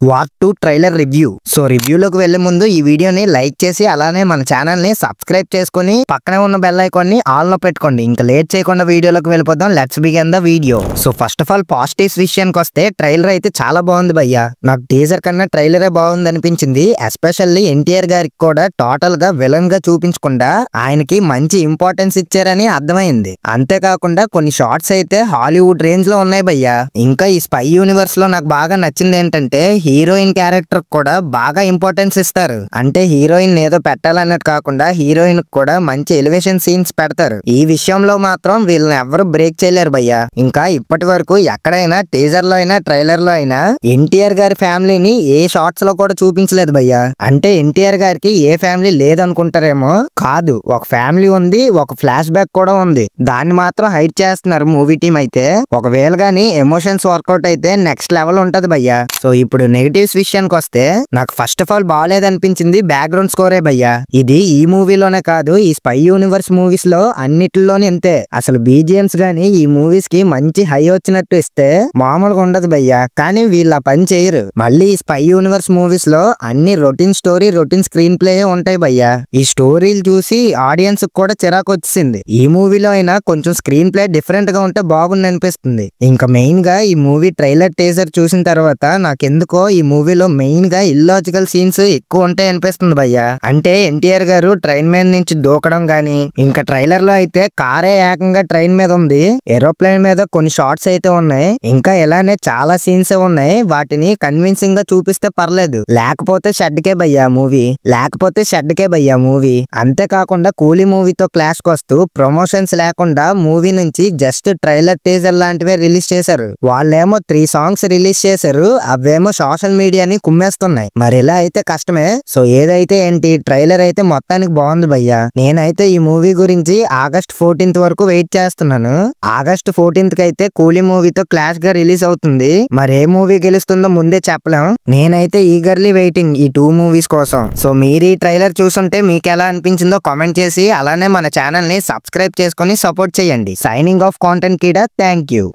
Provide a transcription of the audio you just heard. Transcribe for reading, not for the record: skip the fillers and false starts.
War 2 trailer review. So రివ్యూలోకి వెళ్లే ముందు ఈ వీడియోని లైక్ చేసి అలానే మన ఛానల్ ని సబ్స్క్రైబ్ చేసుకుని పక్కనే ఉన్న బెల్ ఐకాన్ ని ఆల్ లో పెట్టుకోండి. ఇంకా లేట్ చేయకుండా వీడియోలోకి వెళ్ళిపోదాం. Let's begin the video. So first of all positives విషయానికి వస్తే ట్రైలర్ అయితే చాలా బాగుంది భయ్యా. నాకు టీజర్ కన్నా ట్రైలరే బాగుంది అనిపించింది. ఎస్పెషల్లీ ఎన్టీఆర్ గారికి కూడా టోటల్ గా విలన్ గా చూపించకుండా ఆయనకి మంచి ఇంపార్టెన్స్ ఇచ్చారని అర్థమైంది. అంతేకాకుండా కొన్ని షార్ట్స్ అయితే హాలీవుడ్ రేంజ్ లో ఉన్నాయి భయ్యా. ఇంకా ఈ స్పై యూనివర్స్ లో నాకు బాగా నచ్చింది ఏంటంటే హీరోయిన్ క్యారెక్టర్ కూడా బాగా ఇంపార్టెన్స్ ఇస్తారు. అంటే హీరోయిన్ ఏదో పెట్టాలన్నట్టు కాకుండా హీరోయిన్ కూడా మంచి ఎలివేషన్ సీన్స్ పెడతారు. ఈ విషయంలో మాత్రం వీళ్ళని ఎవరు బ్రేక్ చేయలేరు భయ్యా. ఇంకా ఇప్పటి వరకు ఎక్కడైనా టీజర్ లో అయినా ట్రైలర్ లో అయినా ఎన్టీఆర్ గారి ఫ్యామిలీని ఏ షార్ట్స్ లో కూడా చూపించలేదు భయ్యా. అంటే ఎన్టీఆర్ గారికి ఏ ఫ్యామిలీ లేదనుకుంటారేమో, కాదు, ఒక ఫ్యామిలీ ఉంది, ఒక ఫ్లాష్ బ్యాక్ కూడా ఉంది. దాన్ని మాత్రం హైడ్ చేస్తున్నారు మూవీ టీం అయితే. ఒకవేళ గానీ ఎమోషన్స్ వర్కౌట్ అయితే నెక్స్ట్ లెవెల్ ఉంటది భయ్యా. సో ఇప్పుడు నెగటివ్స్ విషయానికి వస్తే నాకు ఫస్ట్ ఆఫ్ ఆల్ బాగాలేదనిపించింది బ్యాక్గ్రౌండ్ స్కోరే భయ్యా. ఇది ఈ మూవీలోనే కాదు, ఈ స్పై యూనివర్స్ మూవీస్ లో అన్నిటిలోనే అంతే. అసలు బీజిఎంస్ గానీ ఈ మూవీస్ కి మంచి హై వచ్చినట్టు ఇస్తే మామూలుగా ఉండదు భయ్యా. కానీ వీళ్ళ పని చేయరు. మళ్ళీ ఈ స్పై యూనివర్స్ మూవీస్ లో అన్ని routine story, routine screen play ఉంటాయి భయ్యా. ఈ స్టోరీలు చూసి ఆడియన్స్ కూడా చిరాకు వచ్చింది. ఈ మూవీలో అయినా కొంచెం స్క్రీన్ ప్లే డిఫరెంట్ గా ఉంటే బాగుంది అనిపిస్తుంది. ఇంకా మెయిన్ గా ఈ మూవీ ట్రైలర్ టీజర్ చూసిన తర్వాత నాకెందుకో ఈ మూవీలో మెయిన్ గా ఇల్లాజికల్ సీన్స్ ఎక్కువ ఉంటాయి అనిపిస్తుంది భయ్యా. అంటే ఎన్టీఆర్ గారు ట్రైన్ మీద నుంచి దూకడం గానీ, ఇంకా ట్రైలర్ లో అయితే కారే ఏకంగా ట్రైన్ మీద ఉంది, ఏరోప్లేన్ మీద కొన్ని షార్ట్స్ అయితే ఉన్నాయి. ఇంకా ఇలానే చాలా సీన్స్ ఉన్నాయి. వాటిని కన్విన్సింగ్ గా చూపిస్తే పర్లేదు, లేకపోతే షెడ్కే భయ్యా మూవీ. అంతేకాకుండా కూలీ మూవీతో క్లాష్ వస్తూ ప్రమోషన్స్ లేకుండా మూవీ నుంచి జస్ట్ ట్రైలర్ టీజర్ లాంటివే రిలీజ్ చేశారు. వాళ్ళేమో 3 సాంగ్స్ రిలీజ్ చేశారు. అవేమో సోషల్ మీడియాని కుమ్మేస్తున్నాయి. మరి ఇలా అయితే కష్టమే. సో ఏదైతే ఏంటి, ట్రైలర్ అయితే మొత్తానికి బాగుంది భయ్యా. నేనైతే ఈ మూవీ గురించి ఆగస్ట్ 14th వరకు వెయిట్ చేస్తున్నాను. ఆగస్ట్ 14th అయితే కూలీ మూవీతో క్లాష్ గా రిలీజ్ అవుతుంది. మరి ఏ మూవీ గెలుస్తుందో ముందే చెప్పలేం. నేనైతే ఈగర్లీ వెయిటింగ్ ఈ 2 మూవీస్ కోసం. సో మీరు ఈ ట్రైలర్ చూస్తుంటే మీకు ఎలా అనిపించిందో కామెంట్ చేసి అలానే మన ఛానల్ ని సబ్స్క్రైబ్ చేసుకుని సపోర్ట్ చేయండి. సైనింగ్ ఆఫ్ కాంటెంట్ కిడా. Thank you.